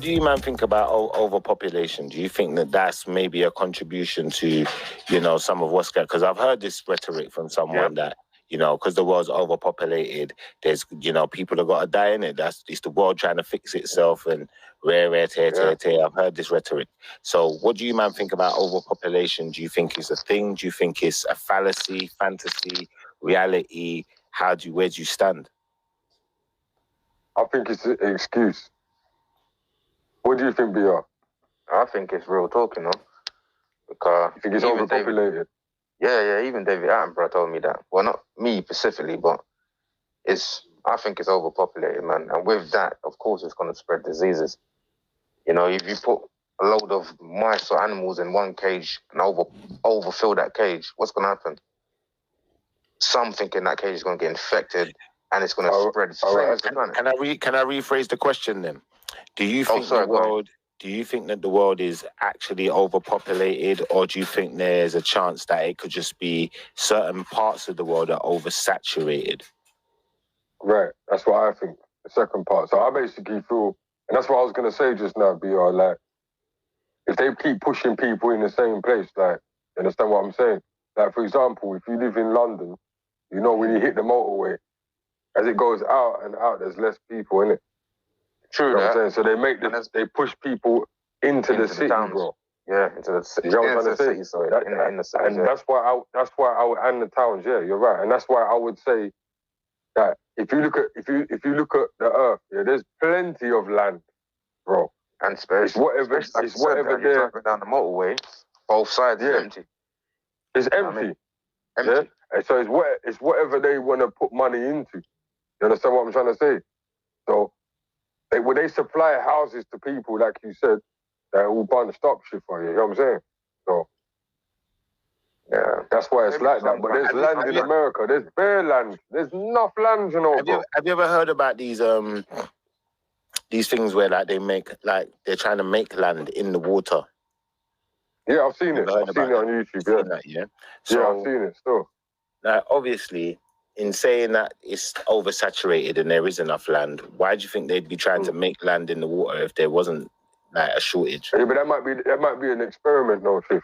do you, man, think about overpopulation? Do you think that that's maybe a contribution to, you know, some of what's going? Because I've heard this rhetoric from someone that, you know, because the world's overpopulated, there's, you know, people have got to die in it. It's the world trying to fix itself and tear. I've heard this rhetoric. So what do you, man, think about overpopulation? Do you think it's a thing? Do you think it's a fallacy, fantasy, reality? Where do you stand? I think it's an excuse. What do you think, BR? I think it's real talk, you know. Because you think it's overpopulated? Even David Attenborough told me that. Well, not me specifically, but I think it's overpopulated, man. And with that, of course, it's going to spread diseases. You know, if you put a load of mice or animals in one cage and overfill that cage, what's going to happen? Something in that cage is going to get infected and it's going to spread. It's the same as the planet. Can I rephrase the question then? Do you think Do you think that the world is actually overpopulated, or do you think there's a chance that it could just be certain parts of the world are oversaturated? Right, that's what I think. The second part. So I basically feel, and that's what I was going to say just now, BR, like, if they keep pushing people in the same place, like, you understand what I'm saying? Like, for example, if you live in London, you know, when you hit the motorway, as it goes out and out, there's less people in it. True, you know what I'm saying? So they make they push people into the city, towns. bro. Yeah, into the city. You know what I'm trying to say? In the city, and that's why I would, and the towns. Yeah, you're right. And that's why I would say that if you look at the earth, yeah, there's plenty of land, bro, and space. It's whatever there. Driving down the motorway, both sides is empty. It's empty. Empty. Yeah? And so it's whatever they want to put money into. You understand what I'm trying to say? So when they supply houses to people, like you said, they're all bunched up shit for you. You know what I'm saying? So yeah, that's why it's like that. But there's land in America. There's bare land. There's enough land, you know. Have you ever heard about these things where like they're trying to make land in the water? Yeah, I've seen it. I've seen it on YouTube. Yeah. So, I've seen it still. Now, obviously, in saying that it's oversaturated and there is enough land, why do you think they'd be trying to make land in the water if there wasn't like a shortage? Yeah, but that might be an experiment, no, Shiff.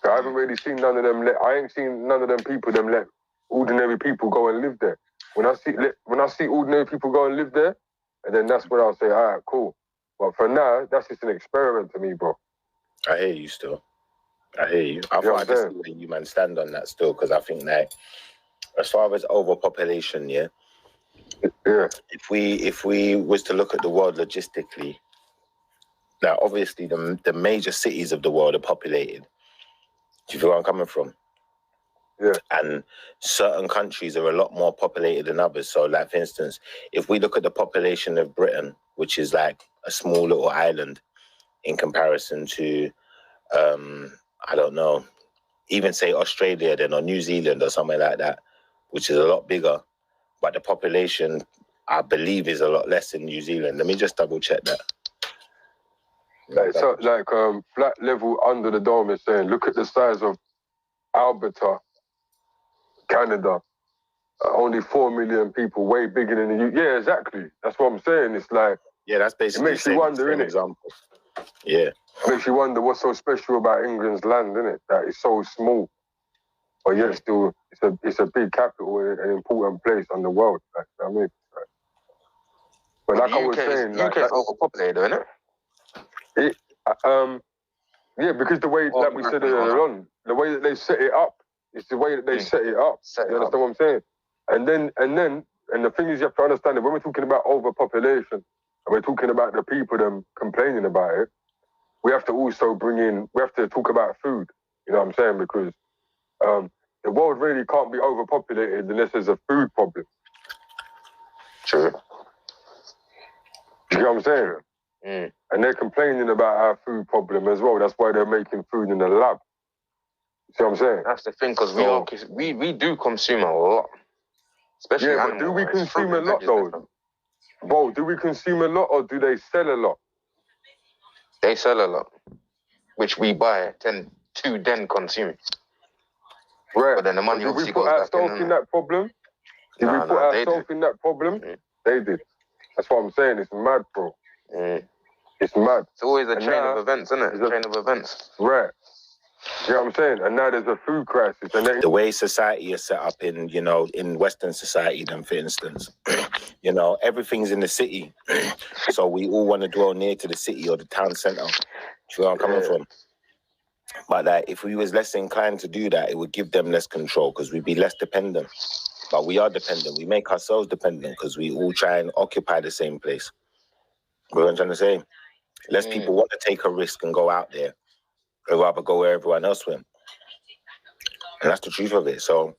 I haven't really seen none of them. I ain't seen none of them people. Them let ordinary people go and live there. When I see ordinary people go and live there, and then that's when I'll say, all right, cool. But for now, that's just an experiment to me, bro. I hear you still. I hear you. I thought I'd just see where you man stand on that still, because I think that as far as overpopulation, if we was to look at the world logistically, now obviously the major cities of the world are populated. Do you feel where I'm coming from? Yeah. And certain countries are a lot more populated than others. So, like, for instance, if we look at the population of Britain, which is like a small little island in comparison to, I don't know, even say Australia then, or New Zealand or something like that, which is a lot bigger, but the population, I believe, is a lot less in New Zealand. Let me just double check that. Flat level under the dome is saying, look at the size of Alberta, Canada. Only 4 million people, way bigger than the UK. Yeah, exactly. That's what I'm saying. It's like, yeah, that's basically it makes you wonder, innit? Example. Yeah. It makes you wonder what's so special about England's land, innit? That it's so small, but yet still it's a big capital and an important place on the world. Like, I mean, but like I was saying, UK is overpopulated, isn't it? Yeah, because the way, like we said earlier on, the way that they set it up, it's the way that they set it up. You understand what I'm saying? And the thing is, you have to understand that when we're talking about overpopulation, and we're talking about the people them complaining about it, we have to also talk about food. You know what I'm saying? Because the world really can't be overpopulated unless there's a food problem. True. You know what I'm saying? Mm. And they're complaining about our food problem as well. That's why they're making food in the lab. You see what I'm saying? That's the thing, because we do consume a lot. Especially but do we consume a lot though? Bro, do we consume a lot or do they sell a lot? They sell a lot, which we buy to then consume. Right. But then the money obviously goes back in. Did we put ourselves in that problem? Did we put ourselves in that problem? They did. That's what I'm saying. It's mad, bro. Mm. It's mad. It's always a And chain now, of events, isn't it? it's a- Chain of events. Right. You know what I'm saying? And now there's a food crisis. And then, The way society is set up in, you know, in Western society, then for instance, you know, everything's in the city. So we all want to dwell near to the city or the town centre. Do you know where I'm coming from? But if we was less inclined to do that, it would give them less control because we'd be less dependent. But we are dependent. We make ourselves dependent because we all try and occupy the same place. You know what I'm trying to say? Less people want to take a risk and go out there. They'd rather go where everyone else went. And that's the truth of it. So,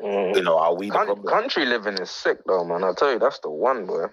you know, are we the problem? Country living is sick, though, man. I'll tell you, that's the one, boy.